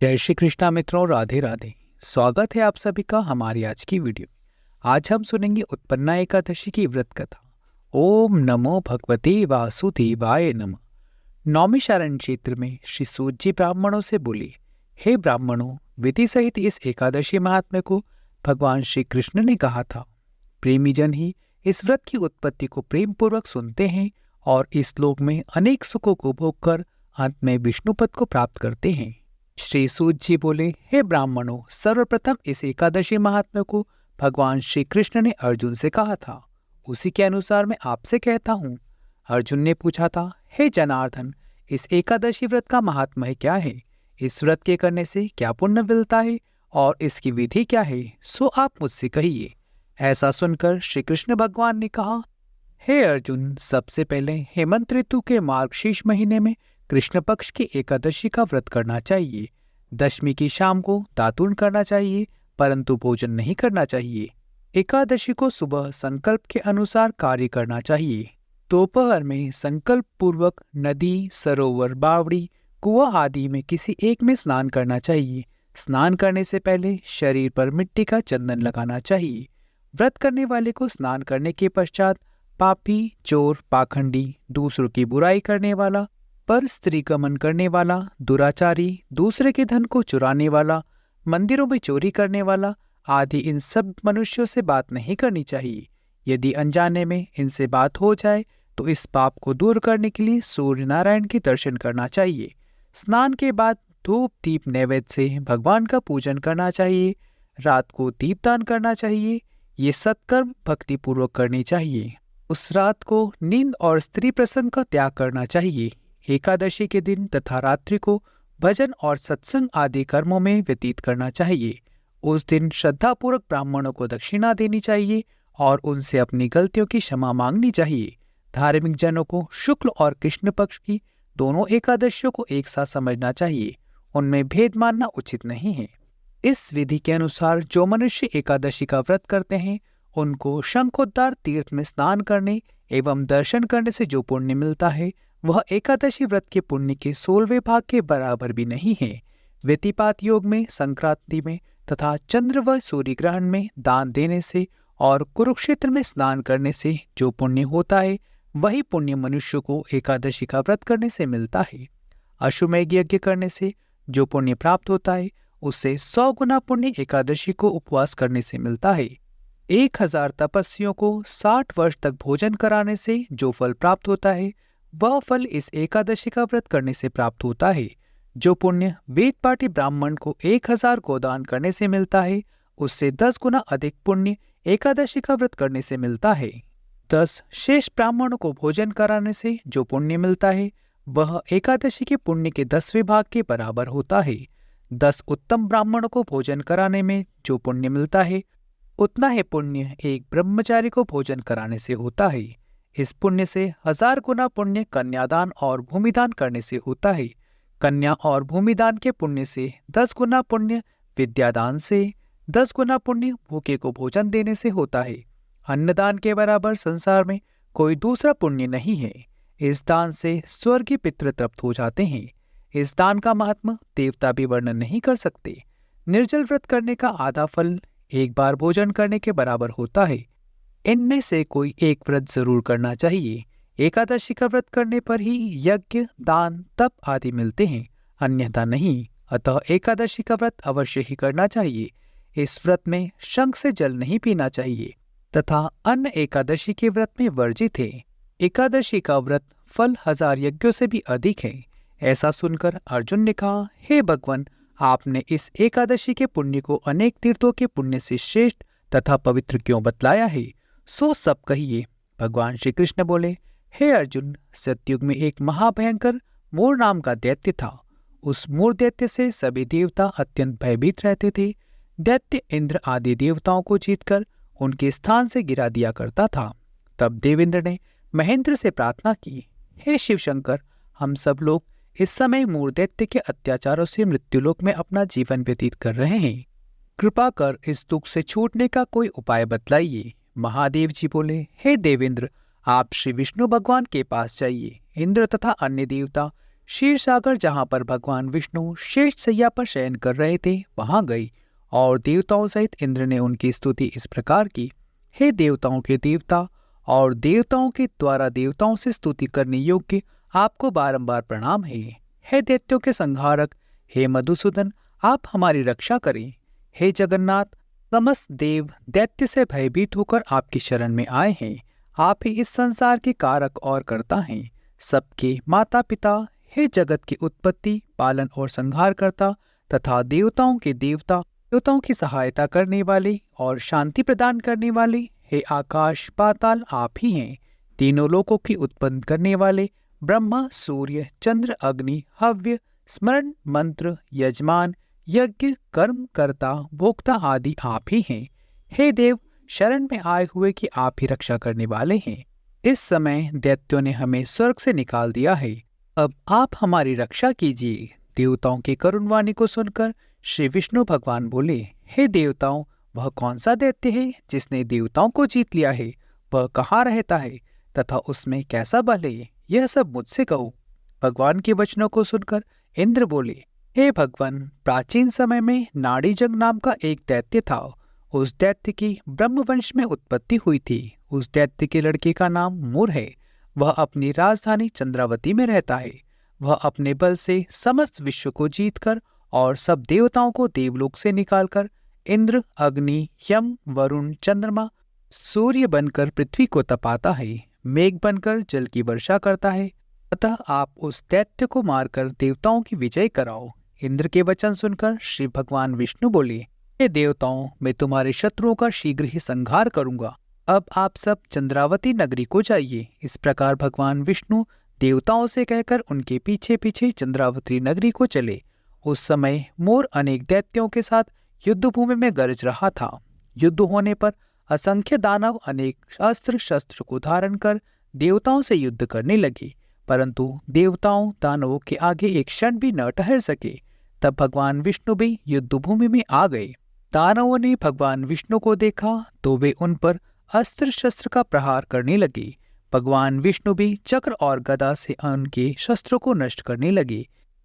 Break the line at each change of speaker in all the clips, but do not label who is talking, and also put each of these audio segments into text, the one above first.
जय श्री कृष्णा मित्रों, राधे राधे। स्वागत है आप सभी का हमारी आज की वीडियो में। आज हम सुनेंगे उत्पन्ना एकादशी की व्रत कथा। ओम नमो भगवते वासुदेवाय नमः। नौमी शरण क्षेत्र में श्री सूत जी ब्राह्मणों से बोले, हे ब्राह्मणों, विधि सहित इस एकादशी महात्म्य को भगवान श्री कृष्ण ने कहा था। प्रेमी जन ही इस व्रत की उत्पत्ति को प्रेम पूर्वक सुनते हैं और इस लोक में अनेक सुखों को भोग कर अंत में विष्णु पद को प्राप्त करते हैं। श्री सूत जी बोले, हे ब्राह्मणों, सर्वप्रथम इस एकादशी महात्म्य को भगवान श्री कृष्ण ने अर्जुन से कहा था। उसी के अनुसार मैं आपसे कहता हूँ। अर्जुन ने पूछा था, हे जनार्दन, इस एकादशी व्रत का महात्म्य क्या है? इस व्रत के करने से क्या पुण्य मिलता है और इसकी विधि क्या है? सो आप मुझसे कहिए। ऐसा सुनकर श्री कृष्ण भगवान ने कहा, हे अर्जुन, सबसे पहले हेमंत ऋतु के मार्गशीर्ष महीने में कृष्ण पक्ष की एकादशी का व्रत करना चाहिए। दशमी की शाम को दातून करना चाहिए, परंतु भोजन नहीं करना चाहिए। एकादशी को सुबह संकल्प के अनुसार कार्य करना चाहिए। दोपहर में संकल्प पूर्वक नदी, सरोवर, बावड़ी, कुआं आदि में किसी एक में स्नान करना चाहिए। स्नान करने से पहले शरीर पर मिट्टी का चंदन लगाना चाहिए। व्रत करने वाले को स्नान करने के पश्चात पापी, चोर, पाखंडी, दूसरों की बुराई करने वाला, पर स्त्री गमन करने वाला, दुराचारी, दूसरे के धन को चुराने वाला, मंदिरों में चोरी करने वाला आदि इन सब मनुष्यों से बात नहीं करनी चाहिए। यदि अनजाने में इनसे बात हो जाए तो इस पाप को दूर करने के लिए सूर्य नारायण के दर्शन करना चाहिए। स्नान के बाद धूप दीप नैवेद्य से भगवान का पूजन करना चाहिए। रात को दीपदान करना चाहिए। ये सत्कर्म भक्ति पूर्वक करने चाहिए। उस रात को नींद और स्त्री प्रसंग का त्याग करना चाहिए। एकादशी के दिन तथा रात्रि को भजन और सत्संग आदि कर्मों में व्यतीत करना चाहिए। उस दिन श्रद्धापूर्वक ब्राह्मणों को दक्षिणा देनी चाहिए और उनसे अपनी गलतियों की क्षमा मांगनी चाहिए। धार्मिक जनों को शुक्ल और कृष्ण पक्ष की दोनों एकादशियों को एक साथ समझना चाहिए। उनमें भेद मानना उचित नहीं है। इस विधि के अनुसार जो मनुष्य एकादशी का व्रत करते हैं उनको शंखोद्धार तीर्थ में स्नान करने एवं दर्शन करने से जो पुण्य मिलता है वह एकादशी व्रत के पुण्य के 16वें भाग के बराबर भी नहीं है। व्यतिपात योग में, संक्रांति में तथा चंद्र व सूर्य ग्रहण में दान देने से और कुरुक्षेत्र में स्नान करने से जो पुण्य होता है वही पुण्य मनुष्य को एकादशी का व्रत करने से मिलता है। अश्वमेध यज्ञ करने से जो पुण्य प्राप्त होता है उससे 100 गुना पुण्य एकादशी को उपवास करने से मिलता है। 1000 तपस्वियों को 60 वर्ष तक भोजन कराने से जो फल प्राप्त होता है वह फल इस एकादशी का व्रत करने से प्राप्त होता है। जो पुण्य वेद पाठी ब्राह्मण को 1000 गोदान करने से मिलता है उससे 10 गुना अधिक पुण्य एकादशी का व्रत करने से मिलता है। 10 शेष ब्राह्मणों को भोजन कराने से जो पुण्य मिलता है वह एकादशी के पुण्य के 10वें भाग के बराबर होता है। 10 उत्तम ब्राह्मणों को भोजन कराने में जो पुण्य मिलता है उतना ही पुण्य एक ब्रह्मचारी को भोजन कराने से होता है। इस पुण्य से 1000 गुना पुण्य कन्यादान और भूमिदान करने से होता है। कन्या और भूमिदान के पुण्य से 10 गुना पुण्य विद्यादान से, 10 गुना पुण्य भूखे को भोजन देने से होता है। अन्नदान के बराबर संसार में कोई दूसरा पुण्य नहीं है। इस दान से स्वर्गीय पितृ तृप्त हो जाते हैं। इस दान का महात्मा देवता भी वर्णन नहीं कर सकते। निर्जल व्रत करने का आधा फल एक बार भोजन करने के बराबर होता है। इनमें से कोई एक व्रत जरूर करना चाहिए। एकादशी का व्रत करने पर ही यज्ञ, दान, तप आदि मिलते हैं, अन्यथा नहीं। अतः एकादशी का व्रत अवश्य ही करना चाहिए। इस व्रत में शंख से जल नहीं पीना चाहिए तथा अन्य एकादशी के व्रत में वर्जित है। एकादशी का व्रत फल 1000 यज्ञों से भी अधिक है। ऐसा सुनकर अर्जुन ने कहा, हे भगवान, आपने इस एकादशी के पुण्य को अनेक तीर्थों के पुण्य से श्रेष्ठ तथा पवित्र क्यों बतलाया है? सो सब कहिए। भगवान श्री कृष्ण बोले, हे अर्जुन, सतयुग में एक महाभयंकर मोर नाम का दैत्य था। उस मोर दैत्य से सभी देवता अत्यंत भयभीत रहते थे। दैत्य इंद्र आदि देवताओं को जीतकर उनके स्थान से गिरा दिया करता था। तब देवेंद्र ने महेंद्र से प्रार्थना की, हे शिव शंकर, हम सब लोग इस समय मोर दैत्य के अत्याचारों से मृत्युलोक में अपना जीवन व्यतीत कर रहे हैं। कृपा कर इस दुख से छूटने का कोई उपाय बतलाइए। महादेव जी बोले, हे देवेंद्र, आप श्री विष्णु भगवान के पास जाइए। इंद्र तथा अन्य देवता क्षीर सागर जहाँ पर भगवान विष्णु शेष शैया पर शयन कर रहे थे वहां गई और देवताओं सहित इंद्र ने उनकी स्तुति इस प्रकार की। हे देवताओं के देवता और देवताओं के द्वारा देवताओं से स्तुति करने योग्य, आपको बारंबार प्रणाम है। हे दैत्यों के संहारक, हे मधुसूदन, आप हमारी रक्षा करें। हे जगन्नाथ, समस्त देव दैत्य से भयभीत होकर आपकी शरण में आए हैं। आप ही इस संसार के कारक और कर्ता हैं, सबके माता पिता। हे जगत की उत्पत्ति, पालन और संहार करता तथा देवताओं के देवता, देवताओं की सहायता करने वाले और शांति प्रदान करने वाले। हे आकाश पाताल, आप ही हैं। तीनों लोकों की उत्पन्न करने वाले ब्रह्मा, सूर्य, चंद्र, अग्नि, हव्य, स्मरण, मंत्र, यजमान, यज्ञ, कर्म कर्ता, भोक्ता आदि आप ही हैं। हे देव, शरण में आए हुए कि आप ही रक्षा करने वाले हैं। इस समय दैत्यों ने हमें स्वर्ग से निकाल दिया है, अब आप हमारी रक्षा कीजिए। देवताओं की करुण वाणी को सुनकर श्री विष्णु भगवान बोले, हे देवताओं, वह कौन सा दैत्य है जिसने देवताओं को जीत लिया है? वह कहाँ रहता है तथा उसमें कैसा बल है? यह सब मुझसे कहो। भगवान के वचनों को सुनकर इंद्र बोले, हे भगवान, प्राचीन समय में नाड़ीजंग नाम का एक दैत्य था। उस दैत्य की ब्रह्मवंश में उत्पत्ति हुई थी। उस दैत्य के लड़के का नाम मूर है। वह अपनी राजधानी चंद्रावती में रहता है। वह अपने बल से समस्त विश्व को जीतकर और सब देवताओं को देवलोक से निकालकर इंद्र, अग्नि, यम, वरुण, चंद्रमा, सूर्य बनकर पृथ्वी को तपाता है, मेघ बनकर जल की वर्षा करता है। अतः आप उस दैत्य को मारकर देवताओं की विजय कराओ। इंद्र के वचन सुनकर श्री भगवान विष्णु बोले, हे देवताओं, मैं तुम्हारे शत्रुओं का शीघ्र ही संहार करूंगा। अब आप सब चंद्रावती नगरी को जाइए। इस प्रकार भगवान विष्णु देवताओं से कहकर उनके पीछे पीछे चंद्रावती नगरी को चले। उस समय मोर अनेक दैत्यों के साथ युद्ध भूमि में गरज रहा था। युद्ध होने पर असंख्य दानव अनेक अस्त्र शस्त्र को धारण कर देवताओं से युद्ध करने लगे, परंतु देवताओं दानवों के आगे एक क्षण भी न ठहर सके। तब भगवान विष्णु भी युद्ध भूमि में आ गए। दानवों ने भगवान विष्णु को देखा तो वे उन पर अस्त्र शस्त्र का प्रहार करने लगे। भगवान विष्णु भी चक्र और गदा से उनके शस्त्रों को नष्ट करने लगे।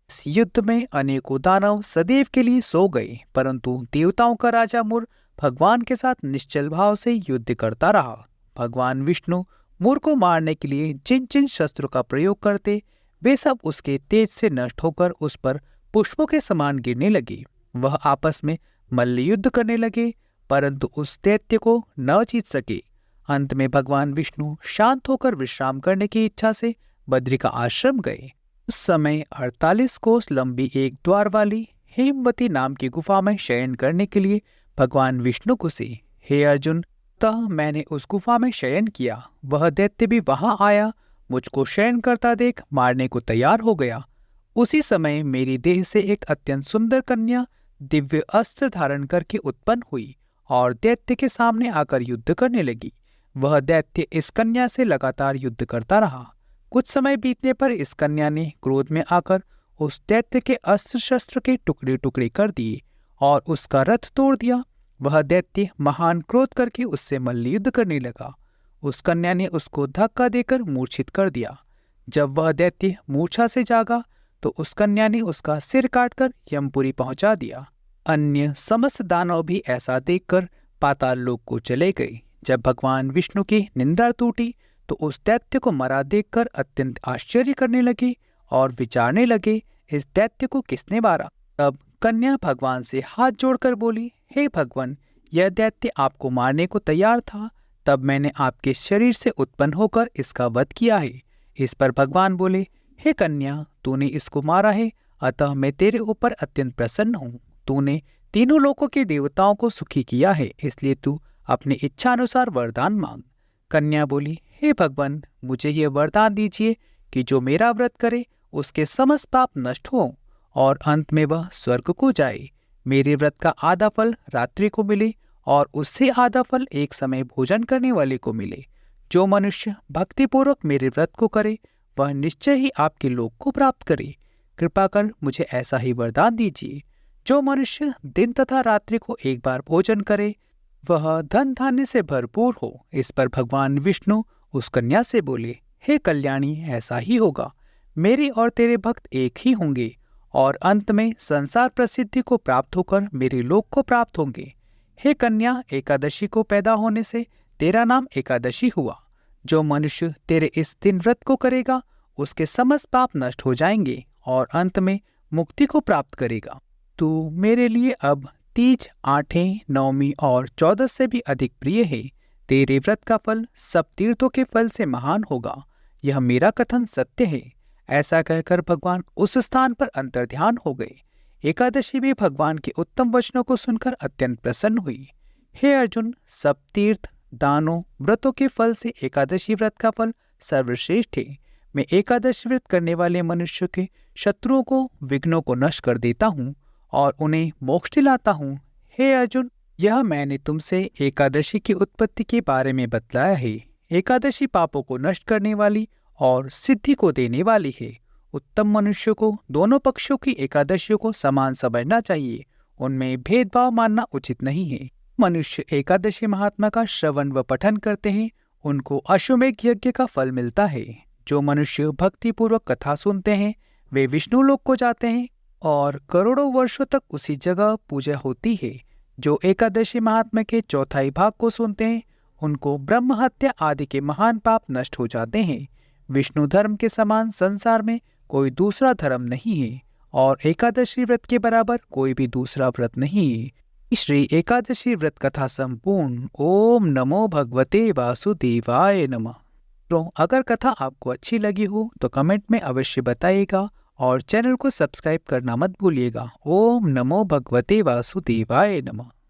इस युद्ध में अनेकों दानव सदैव के लिए सो गए, परंतु देवताओं का राजा मुर भगवान के साथ निश्चल भाव से युद्ध करता रहा। भगवान विष्णु मुर को मारने के लिए जिन जिन शस्त्रों का प्रयोग करते, वे सब उसके तेज से नष्ट होकर उस पर पुष्पों के समान गिरने लगे। वह आपस में मल्ल युद्ध करने लगे, परंतु उस दैत्य को न जीत सके। अंत में भगवान विष्णु शांत होकर विश्राम करने की इच्छा से बद्री का आश्रम गए। उस समय 48 कोस लंबी एक द्वार वाली हेमवती नाम की गुफा में शयन करने के लिए भगवान विष्णु को से, हे अर्जुन, तब मैंने उस गुफा में शयन किया। वह दैत्य भी वहां आया, मुझको शयन करता देख मारने को तैयार हो गया। उसी समय मेरी देह से एक अत्यंत सुंदर कन्या दिव्य अस्त्र धारण करके उत्पन्न हुई और दैत्य के सामने आकर युद्ध करने लगी। वह दैत्य इस कन्या से लगातार युद्ध करता रहा। कुछ समय बीतने पर इस कन्या ने क्रोध में आकर उस दैत्य के अस्त्र शस्त्र के टुकड़े टुकड़े कर दिए और उसका रथ तोड़ दिया। वह दैत्य महान क्रोध करके उससे मल्ल युद्ध करने लगा। उस कन्या ने उसको धक्का देकर मूर्छित कर दिया। जब वह दैत्य मूर्छा से जागा तो उस कन्या ने उसका सिर काटकर यमपुरी पहुंचा दिया। अन्य समस्त दानव भी ऐसा देखकर पाताल लोक को चले गए। जब भगवान विष्णु की निंदा टूटी तो उस दैत्य को मरा देखकर अत्यंत आश्चर्य करने लगे और विचारने लगे, इस दैत्य को किसने मारा? तब कन्या भगवान से हाथ जोड़कर बोली, हे भगवान, यह दैत्य आपको मारने को तैयार था, तब मैंने आपके शरीर से उत्पन्न होकर इसका वध किया है। इस पर भगवान बोले, हे कन्या, तूने इसको मारा है, अतः मैं तेरे ऊपर अत्यंत प्रसन्न हूँ। तूने तीनों लोकों के देवताओं को सुखी किया है, इसलिए तू अपनी इच्छा अनुसार वरदान मांग। कन्या बोली, हे भगवान, मुझे ये वरदान दीजिए कि जो मेरा व्रत करे उसके समस्त पाप नष्ट हो और अंत में वह स्वर्ग को जाए। मेरे व्रत का आधा फल रात्रि को मिले और उससे आधा फल एक समय भोजन करने वाले को मिले। जो मनुष्य भक्तिपूर्वक मेरे व्रत को करे वह निश्चय ही आपके लोक को प्राप्त करे। कृपा कर मुझे ऐसा ही वरदान दीजिए। जो मनुष्य दिन तथा रात्रि को एक बार भोजन करे वह धन धान्य से भरपूर हो। इस पर भगवान विष्णु उस कन्या से बोले, हे कल्याणी, ऐसा ही होगा। मेरे और तेरे भक्त एक ही होंगे और अंत में संसार प्रसिद्धि को प्राप्त होकर मेरे लोक को प्राप्त होंगे। हे कन्या, एकादशी को पैदा होने से तेरा नाम एकादशी हुआ। जो मनुष्य तेरे इस दिन व्रत को करेगा उसके समस्त पाप नष्ट हो जाएंगे और अंत में मुक्ति को प्राप्त करेगा। तू मेरे लिए अब तीज, आठें, नवमी और 14 से भी अधिक प्रिय है। तेरे व्रत का फल सब तीर्थों के फल से महान होगा। यह मेरा कथन सत्य है। ऐसा कहकर भगवान उस स्थान पर अंतर्ध्यान हो गए। एकादशी भी भगवान के उत्तम वचनों को सुनकर अत्यंत प्रसन्न हुई। हे अर्जुन, सब तीर्थ, दानों, व्रतों के फल से एकादशी व्रत का फल सर्वश्रेष्ठ है। मैं एकादशी व्रत करने वाले मनुष्य के शत्रुओं को, विघ्नों को नष्ट कर देता हूँ और उन्हें मोक्ष दिलाता हूँ। हे अर्जुन, यह मैंने तुमसे एकादशी की उत्पत्ति के बारे में बतलाया है। एकादशी पापों को नष्ट करने वाली और सिद्धि को देने वाली है। उत्तम मनुष्य को दोनों पक्षों की एकादशियों को समान समझना चाहिए। उनमें भेदभाव मानना उचित नहीं है। मनुष्य एकादशी महात्मा का श्रवण व पठन करते हैं, उनको अश्वमेध यज्ञ का फल मिलता है। जो मनुष्य भक्तिपूर्वक कथा सुनते हैं वे विष्णु लोक को जाते हैं और करोड़ों वर्षों तक उसी जगह पूजा होती है। जो एकादशी महात्मा के चौथाई भाग को सुनते हैं उनको ब्रह्म हत्या आदि के महान पाप नष्ट हो जाते हैं। विष्णु धर्म के समान संसार में कोई दूसरा धर्म नहीं है और एकादशी व्रत के बराबर कोई भी दूसरा व्रत नहीं है। श्री एकादशी व्रत कथा संपूर्ण। ओम नमो भगवते वासुदेवाय नमः। तो अगर कथा आपको अच्छी लगी हो तो कमेंट में अवश्य बताइएगा और चैनल को सब्सक्राइब करना मत भूलिएगा। ओम नमो भगवते वासुदेवाय नमः।